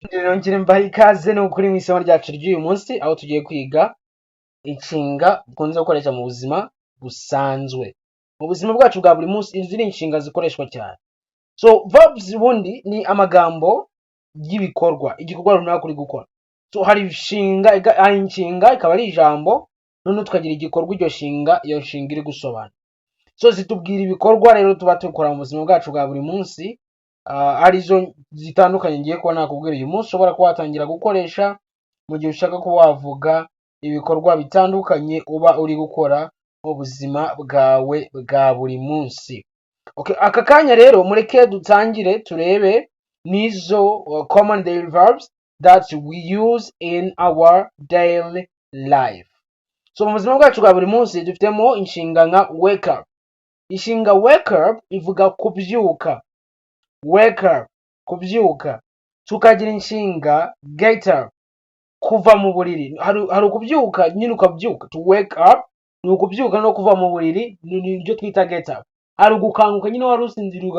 Nongere mbahe ikaze ni ukuri mu isomo ryacu ry'uyu munsi aho tugiye kwiga inshinga dukunze gukoresha mu buzima busanzwe. Mu buzima bwacu bwa buri munsi izi ni inshinga zikoreshwa cyane. So verbs ubundi ni amagambo y'ibikorwa, igikorwa runaka uri gukora. So hari inshinga ikaba ari ijambo, none tukagira igikorwa iyo nshinga iri gusobanura. So zitubwira ibikorwa rero tuba dukora mu buzima bwacu bwa buri munsi. Arizo zitandukanye ngiye kuba nakubwira uyu munsi ushobora kuba watangira gukoresha mu gihe ushaka kuba wavuga ibikorwa bitandukanye uba uri gukora mu buzima bwawe bwa buri munsi. Okay, aka kanya rero mureke dutangire turebe nizo common daily verbs that we use in our daily life. So mu buzima bwacu bwa buri munsi dufitemo inshinga nka wake up. Inshinga wake up ivuga kubyuka. Wake up, kubyuka. Tukagira inshinga get up, kuva mu buriri. Hari ukubyuka nyine ukabyuka. To wake up ni ukubyuka no kuva mu buriri, nibyo twita get up. Hari ugukanguka nyine wari usinziriye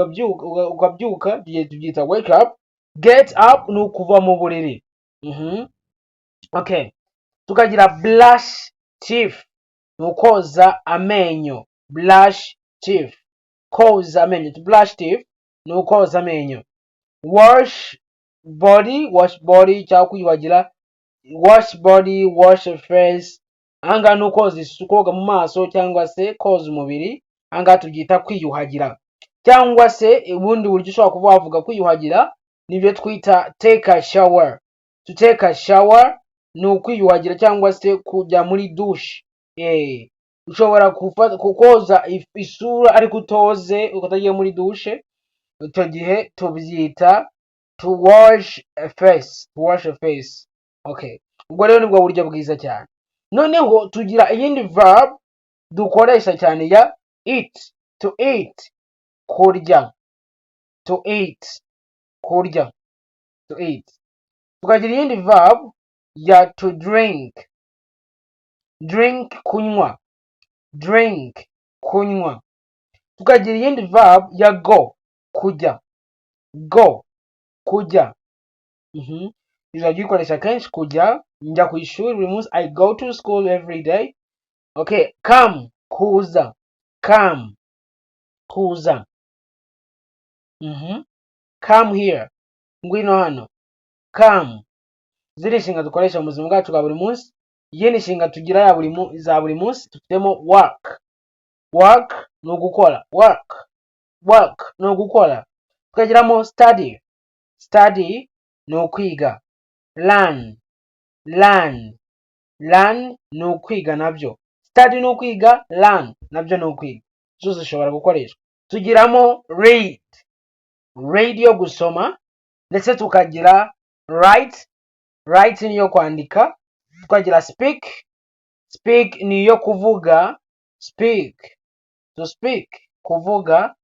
ukabyuka, tubyita wake up. Get up ni ukuva mu buriri. Okay. Tukagira brush teeth, ni ukoza amenyo. Brush teeth, koza amenyo. To brush teeth ni ukoza amenyo. Wash body cyangwa kwiyuhagira. Wash body, wash face. Ahangaha ni ukoza isuku, koga mu maso cyangwa se koza umubiri. Ahangaha tubyita kwiyuhagira. Cyangwa se ubundi buryo ushobora kuba wavuga kwiyuhagira nibyo twita take a shower. To take a shower ni ukwiyuhagira cyangwa se kujya muri douche. Ushobora koza isura ariko utoze ukatagiye muri douche. Icyo gihe tubyita to wash a face. To wash a face. Okay. Ubwo rero nibwo buryo bwiza cyane. Noneho tugira iyindi verb dukoresha cyane ya eat. To eat, kurya. To eat, kurya. To eat. Tukagira iyindi verb ya to drink. Drink, kunywa. Drink, kunywa. Tukagira iyindi verb ya go. Kujya. Go, kujya. Uzajya uyikoresha kenshi kujya. Njya ku ishuri buri munsi. I go to school every day. Okay, come, kuza. Come, kuza. Come here, ngwino hano. Come. Ziri inshinga dukoresha mu buzima bwacu bwa buri munsi. Iyi ni inshinga tugira za buri munsi. Dufitemo work. Work ni ugukora. Work ni ugukora. Tukagiramo study. Study ni ukwiga. Learn ni ukwiga nabyo. Study ni ukwiga, learn nabyo ni ukwiga. Zose zishobora gukoreshwa. Tugiramo read yo gusoma, ndetse tukagira write ni yo kwandika. Tukagira speak ni yo kuvuga. To speak, kuvuga.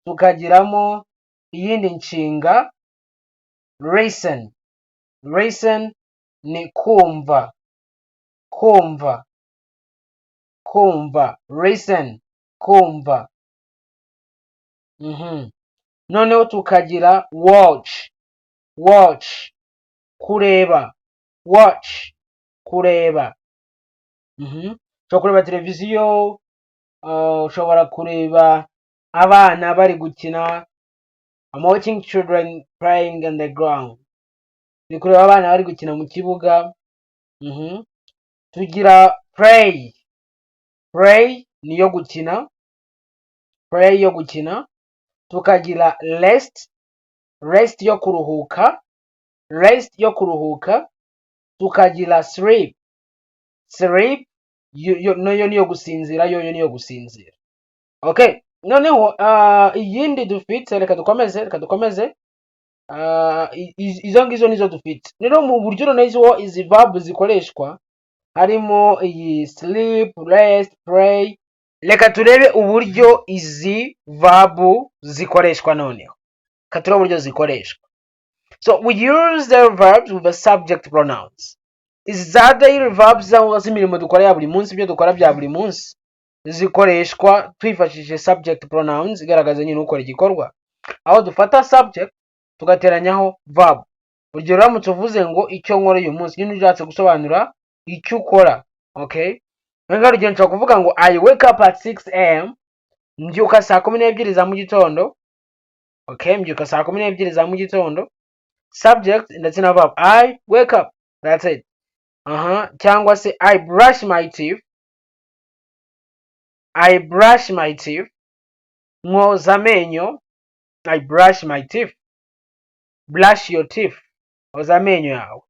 Tukagiramo iyindi nshinga listen ni kumva. Listen, kumva. Noneho tukagira watch, kureba. Kureba. Ushobora kureba televiziyo, ushobora kureba abana bari gukina. I'm watching children playing on the ground. Ni kureba abana bari gukina mu kibuga. Tugira play ni yo gukina. Tukagira rest yo kuruhuka. Tukagira sleep nayo ni yo gusinzira. Okay, noneho iyindi dufite, reka dukomeze. Izo ngizo nizo dufite. Rero mu buryo noneho izi verb zikoreshwa harimo iyi sleep, rest, pray. Reka turebe uburyo izi verb zikoreshwa noneho. So we use the verbs with the subject pronouns. Izi za daily verbs cyangwa se imirimo dukora ya buri munsi, ibyo dukora bya buri munsi, zikoreshwa twifashishije subject pronouns igaragaza nyine ukora igikorwa. Aho dufata subject tugateranyaho verb. urugero uramutse uvuze ngo icyo nkora uyu munsi, nyine ushatse gusobanura icyo ukora. Okay, urugero nshobora kuvuga ngo I wake up at 6 am, mbyuka saa 12 za mu gitondo. Okay, mbyuka saa 12 za mu gitondo, subject ndetse na verb. I wake up, that's it. Cyangwa se I brush my teeth, I brush my teeth, mwoza amenyo, I brush my teeth. Brush your teeth, oza amenyo yawe.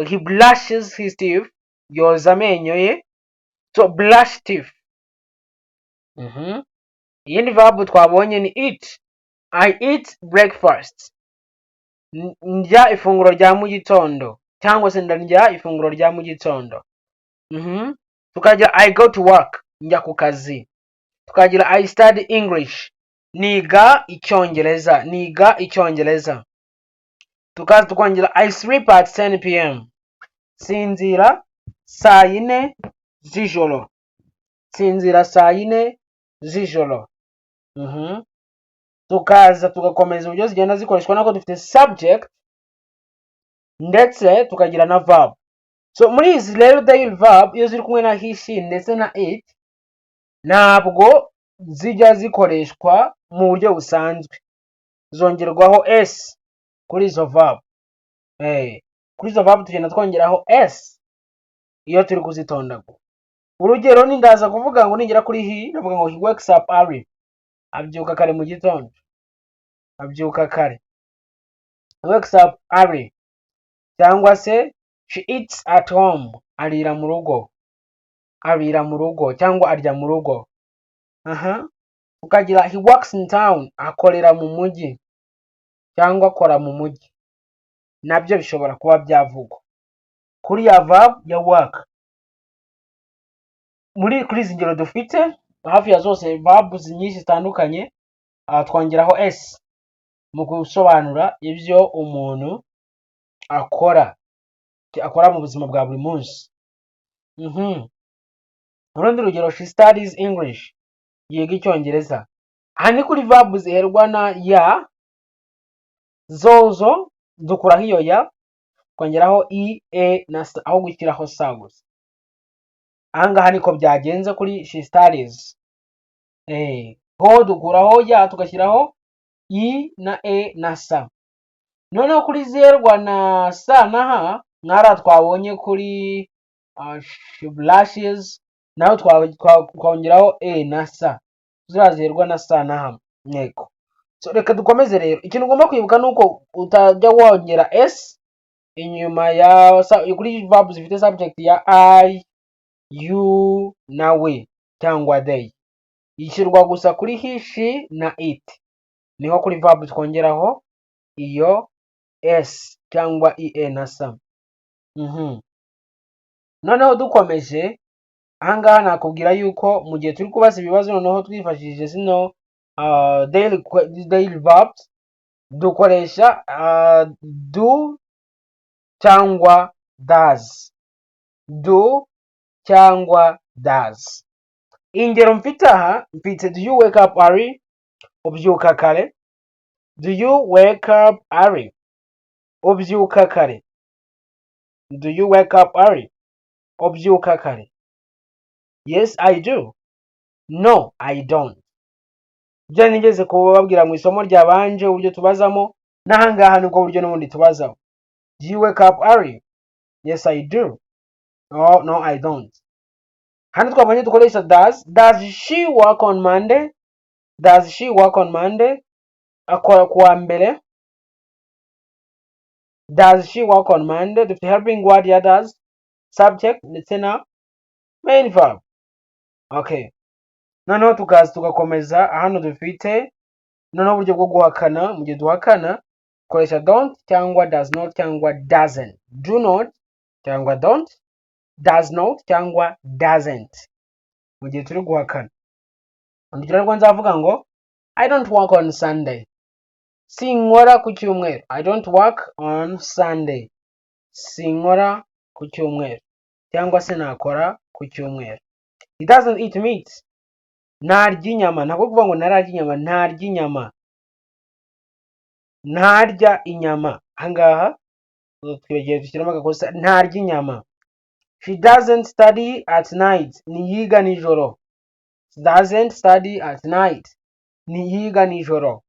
He brushes his teeth, yoza amenyo ye. So brush teeth. Iyindi verb twabonye ni eat. I eat breakfast, ndya ifunguro rya mu gitondo, cyangwa se ndarya ifunguro rya mu gitondo. Tukagira I go to work, njya ku kazi. Tukagira I study English, niga icyongereza, niga icyongereza. Tukaza tukongera I sleep at 10 pm, sinzira saa 4 z'ijoro, sinzira saa 4 z'ijoro. Tukaza tugakomeza uburyo zigenda zikoreshwa, nako dufite subject ndetse tukagira na verb. So muri izi rero daily verb iyo ziri kumwe na he, she ndetse na it, ntabwo zijya zikoreshwa mu buryo busanzwe, zongerwaho s kuri izo verb. Kuri izo verb tugenda twongeraho s iyo turi kuzitondagura. Urugero ni ndaza kuvuga ngo ningera kuri he, ndavuga ngo he wakes up early, abyuka kare mu gitondo, abyuka kare. He wakes up early. Cyangwa se she eats at home, arira mu rugo, arira mu rugo cyangwa arya mu rugo. Ukagira he works in town, akorera mu mujyi cyangwa akora mu mujyi, nabyo bishobora kuba byavugwa kuri ya verb ya work. Kuri izi ngero dufite hafi ya zose verbs nyinshi zitandukanye, twongeraho s mu gusobanura ibyo umuntu akora mu buzima bwa buri munsi. Urundi rugero, she studies English, yiga icyongereza. Aha ni kuri verb ziherwa na ya, zozo dukuraho iyo ya, twongeraho i, e na s, aho gushyiraho sa gusa. Ahangaha niko byagenze kuri she studies. Ho dukuraho ya tugashyiraho i na e na sa. Noneho kuri zerwa na sa na ha, mwara twabonye kuri she blushes, naho twongeraho e na sa, zirazerwa na sa na ha. Ntego. So reka dukomeze rero. Ikintu ugomba kwibuka nuko utajya wongera s inyuma ya kuri verb zifite subject ya I, you na we cyangwa they. Yishyirwa gusa kuri he, she na it. Niho kuri verb twongeraho iyo s cyangwa ie na sa. Noneho dukomeje, ahangaha nakubwira yuko mu gihe turi kubaza ibibazo noneho twifashishije zino daily verbs, dukoresha do cyangwa does, do cyangwa does. Ingero mfite aha, mfite do you wake up early, ubyuka kare. Do you wake up early, ubyuka kare. Do you wake up early, ubyuka kare. Yes I do, no I don't. Byo nigeze kubabwira mu isomo ryabanje uburyo tubazamo, n'ahangaha nibwo buryo n'ubundi tubazamo. Do you wake up early? Yes I do, no I don't. Hano twabonye dukoresha does. Does she work on Monday? Does she work on Monday? Akora kuwa mbere. Does she work on Monday? Dufite helping word ya does, subject ndetse na main verb. Okay. Noneho tugakomeza hano dufite noneho uburyo bwo guhakana. Mu gihe duhakana koresha don't cyangwa does not cyangwa doesn't. Do not cyangwa don't, does not cyangwa doesn't mu gihe turi guhakana. Urugero rwo nzavuga ngo I don't work on Sunday, sinkora ku cyumweru. I don't work on Sunday, sinkora ku cyumweru cyangwa se nakora ku cyumweru. He doesn't eat meat, ntarya inyama. Ntabwo kuvuga ngo ntararya inyama, ntarya inyama, ntarya inyama. ahangaha twibagiye dushyiramo agakosa ntarya inyama. She doesn't study at night, ntiyiga nijoro. She doesn't study at night, ntiyiga nijoro.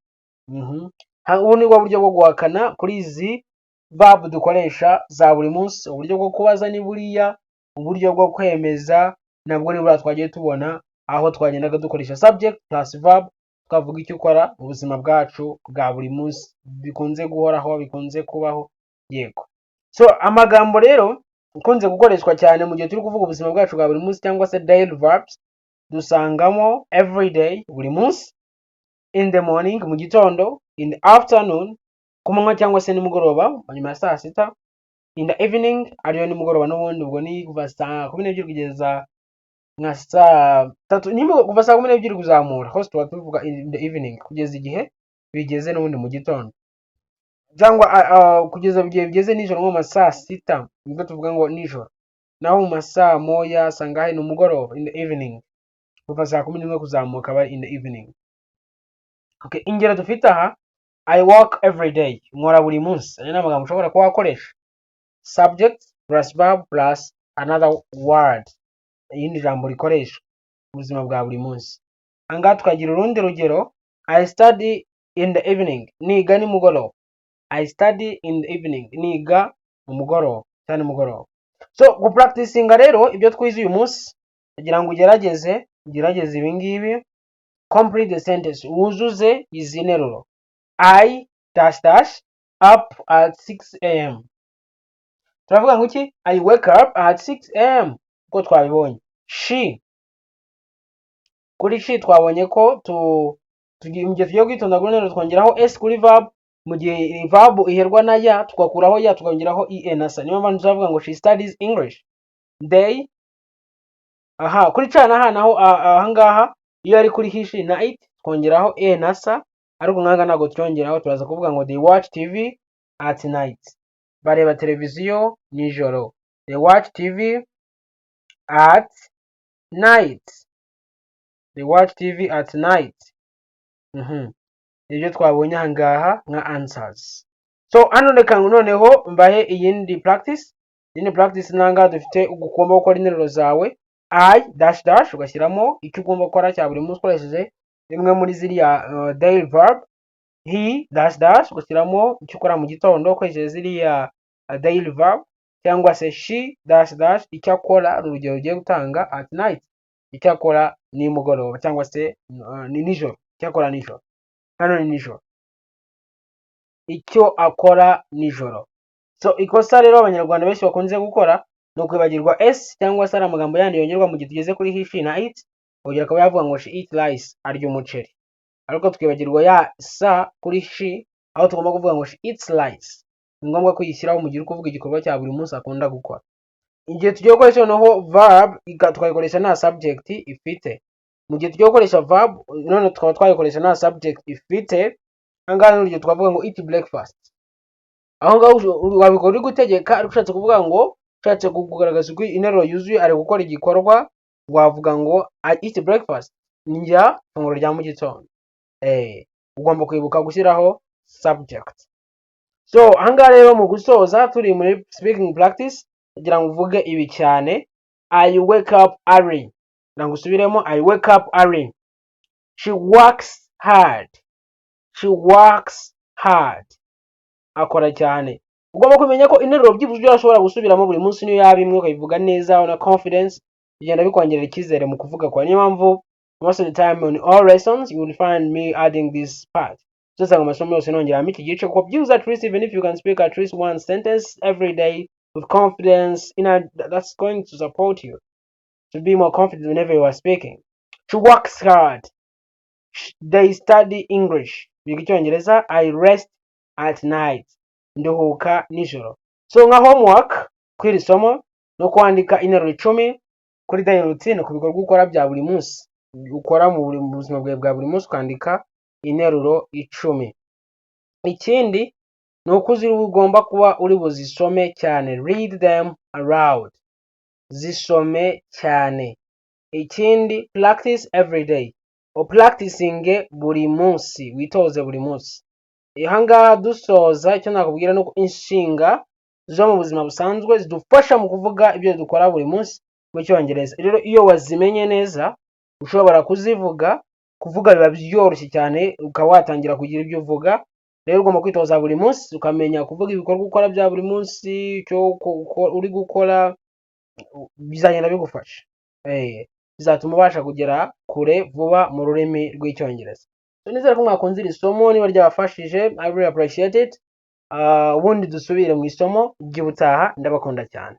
Ubu ni bwo buryo bwo guhakana kuri izi verb dukoresha za buri munsi. Uburyo bwo kubaza ni buriya, uburyo bwo kwemeza nabwo ni buriya twagiye tubona, aho twagendaga dukoresha subject plus verb twavuga icyo ukora mu buzima bwacu bwa buri munsi, bikunze guhoraho, bikunze kubaho. Yego. So amagambo rero ukunze gukoreshwa cyane mu gihe turi kuvuga ubuzima bwacu bwa buri munsi cyangwa se daily verbs, dusangamo everyday, buri munsi, in the morning, mu gitondo, in the afternoon, ku manywa cyangwa se nimugoroba, nyuma ya saa sita, in the evening, ariyo nimugoroba n'ubundi, ubwo ni kuva saa 12 kugeza nka saa 3, kuva saa 12 kuzamura, hose tuba tuvuga in the evening, kugeza igihe bigeze n'ubundi mu gitondo, cyangwa kugeza igihe bigeze nijoro nko mu saa 6, nibwo tuvuga ngo nijoro, naho mu masaa moya sangahe ni umugoroba, in the evening, kuva saa 11 kuzamuka bari in the evening. Okay, ingero dufite aha, I work every day, nkora buri munsi. Aya ni amagambo ushobora kuba wakoresha subject plus verb plus another word, iyindi jambo rikoresha ubuzima bwa buri munsi. Ahangaha tukagira urundi rugero, I study in the evening, niga nimugoroba. I study in the evening, niga mu mugoroba cyane mugoroba. So gupracticinga rero ibyo twize uyu munsi, kugira ngo ugerageze ibi ngibi. Complete the sentence, wuzuze izi nteruro. I dash dash up at 6 am. Turavuga ngo iki? I wake up at 6 am, uko twabibonye. She, kuri she twabonye ko mu gihe tugiye kwitonda kuri nteruro twongeraho s kuri verb, mu gihe verb iherwa na ya twakuraho ya tukongeraho en na sa. Niyo mpamvu tuzavuga ngo she studies English. They, kuri ca na ha naho ahangaha iyo ari kuri hishi night twongeraho e na sa, ariko nkanga ntago twongeraho, turaza kuvuga ngo they watch TV at night, bareba televiziyo nijoro. They watch TV at night, they watch TV at night. Ibyo twabonye ahangaha nka answers. So hano reka noneho mbahe iyindi practice. Iyindi practice nanga dufite ugomba gukora interuro zawe. I dash dash ugashyiramo icyo ugomba gukora cya buri munsi ukoresheje rimwe muri ziriya daily verb. He dash dash ugashyiramo icyo ukora mu gitondo ukoresheje ziriya daily verb, cyangwa se she dash dash icyo akora, urugero ugiye gutanga at night, icyo akora ni mugoroba cyangwa se ni nijoro, icyo akora nijoro. Hano ni nijoro, icyo akora nijoro. So ikosa rero abanyarwanda benshi bakunze gukora ni ukwibagirwa s cyangwa se ari amagambo yandi yongerwa mu gihe tugeze kuri he, she na it, urugero akaba yavuga ngo she eat rice, arya umuceri, ariko twibagirwa ya sa kuri she, aho tugomba kuvuga ngo she eats rice. Ni ngombwa kuyishyiraho mu gihe uri kuvuga igikorwa cya buri munsi akunda gukora. Igihe tugiye gukoresha noneho verb tukayikoresha nta subject ifite, mu gihe tugiye gukoresha verb none tukaba twayikoresha nta subject ifite, ahangaha n'urugero twavuga ngo eat breakfast. Aho ngaho wabikora uri gutegeka, ariko ushatse kuvuga ngo ushatse kugaragaza uko interuro yuzuye ari gukora igikorwa, wavuga ngo I eat breakfast, njya ifunguro rya mu gitondo. Ugomba kwibuka gushyiraho subject. So ahangaha rero mu gusoza turi muri speaking practice, kugira ngo uvuge ibi cyane. I wake up early, kugira ngo usubiremo. I wake up early. She works hard, she works hard, akora cyane. Ugomba kumenya ko interuro byibuze urashobora gusubiramo buri munsi, niyo yaba imwe ukayivuga neza na confidence, bigenda bikongerera icyizere mu kuvuga kwa. Niyo mpamvu most of the time on all lessons you will find me adding this part. Sasa mu masomo yose nongeramo iki gice ko byibuze, at least even if you can speak at least one sentence every day with confidence, that's going to support you to be more confident whenever you are speaking. She works hard. They study English, biga icyongereza. I rest at night, nduhuka nijoro. So nka homework kwiri somo no kwandika interuro 10 kuri daily routine, ku bikorwa ukora bya buri munsi, ukora mu buzima bwawe bwa buri munsi, kwandika interuro 10. Ikindi ni uko ugomba kuba uri buzisome cyane, read them aloud, zisome cyane. Ikindi practice every day, practicing buri munsi, witoze buri munsi. Ahangaha dusoza icyo nakubwira nuko inshinga zo mu buzima busanzwe zidufasha mu kuvuga ibyo dukora buri munsi mu cyongereza. Rero iyo wazimenye neza ushobora kuzivuga, kuvuga biba byoroshye cyane, ukaba watangira kugira ibyo uvuga. Rero ugomba kwitoza buri munsi ukamenya kuvuga ibikorwa ukora bya buri munsi, icyo uri gukora, bizagenda bigufasha, bizatuma ubasha kugera kure vuba mu rurimi rw'icyongereza. Nizere ko mwakunze iri somo, niba ryabafashije I really appreciate it. Ubundi dusubire mu isomo ry'ubutaha, ndabakunda cyane.